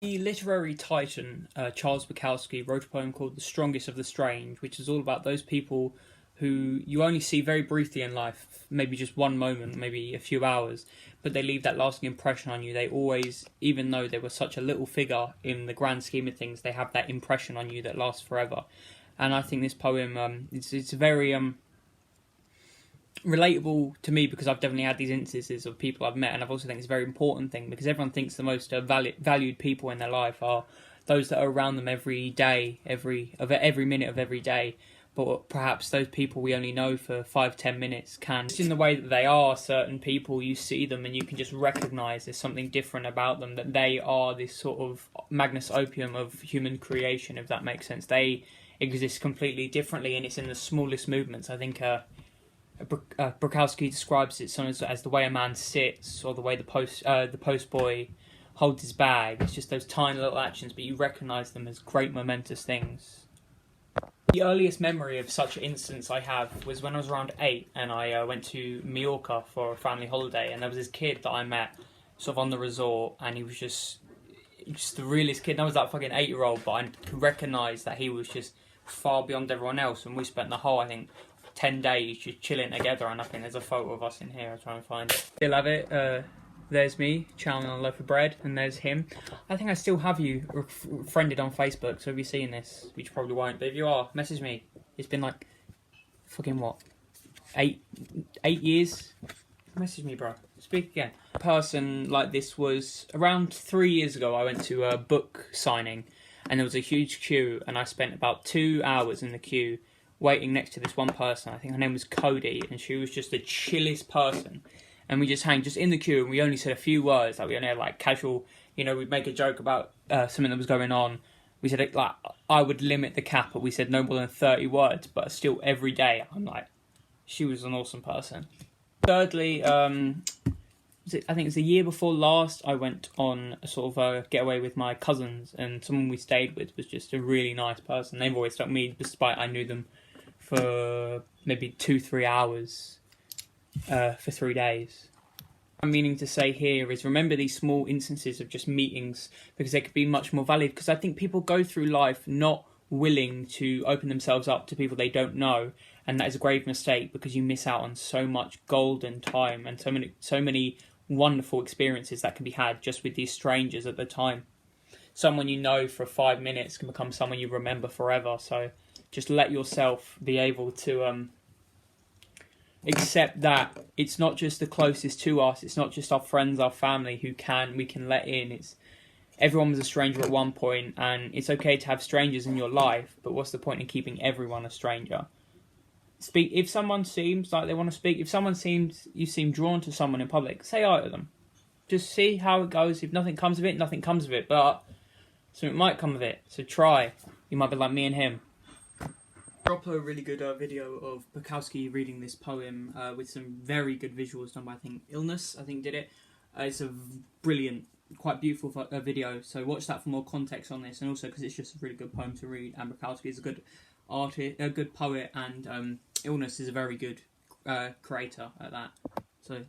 The literary titan Charles Bukowski wrote a poem called The Strongest of the Strange, which is all about those people who you only see very briefly in life, maybe just one moment, maybe a few hours, but they leave that lasting impression on you. They always, even though they were such a little figure in the grand scheme of things, they have that impression on you that lasts forever. And I think this poem, it's very relatable to me because I've definitely had these instances of people I've met, and I've also think it's a very important thing because everyone thinks the most valued people in their life are those that are around them every day, every minute of every day. But perhaps those people we only know for 5-10 minutes can, just in the way that they are, certain people, you see them and you can just recognise there's something different about them, that they are this sort of magnus opus of human creation, if that makes sense. They exist completely differently, and it's in the smallest movements. I think Bukowski describes it sometimes as the way a man sits, or the way the post boy holds his bag. It's just those tiny little actions, but you recognise them as great momentous things. The earliest memory of such an instance I have was when I was around 8 and I went to Mallorca for a family holiday, and there was this kid that I met sort of on the resort, and he was just the realest kid. And I was like fucking 8-year-old, but I could recognise that he was just far beyond everyone else, and we spent the whole, I think, 10 days just chilling together, and I think there's a photo of us in here. I'll try and find it. Still have it. There's me, chowing on a loaf of bread, and there's him. I think I still have you friended on Facebook, so if you're seeing this, which you probably won't, but if you are, message me. It's been like, fucking what, 8 years? Message me, bro. Speak again. A person like this was, around 3 years ago, I went to a book signing, and there was a huge queue, and I spent about 2 hours in the queue waiting next to this one person. I think her name was Cody, and she was just the chillest person. And we just hang just in the queue, and we only said a few words. Like, we only had like casual, we'd make a joke about something that was going on. We said, like, I would limit the cap, but we said no more than 30 words. But still, every day, I'm like, she was an awesome person. Thirdly, I think it's the year before last, I went on a sort of a getaway with my cousins, and someone we stayed with was just a really nice person. They've always stuck me, despite I knew them for maybe 2-3 hours. For 3 days. What I'm meaning to say here is remember these small instances of just meetings, because they could be much more valid, because I think people go through life not willing to open themselves up to people they don't know, and that is a grave mistake, because you miss out on so much golden time and so many wonderful experiences that can be had just with these strangers at the time. Someone you know for 5 minutes can become someone you remember forever, so just let yourself be able to accept that it's not just the closest to us, it's not just our friends, our family who we can let in. It's everyone was a stranger at one point, and it's okay to have strangers in your life, but what's the point in keeping everyone a stranger? Speak if someone seems like they want to speak. If you seem drawn to someone in public, say hi to them. Just see how it goes. If nothing comes of it, nothing comes of it, but something might come of it. So try. You might be like me and him. Drop a really good video of Bukowski reading this poem with some very good visuals done by, I think, Illness, did it. It's a brilliant, quite beautiful video, so watch that for more context on this, and also because it's just a really good poem to read, and Bukowski is a good artist, a good poet, and Illness is a very good creator at that. So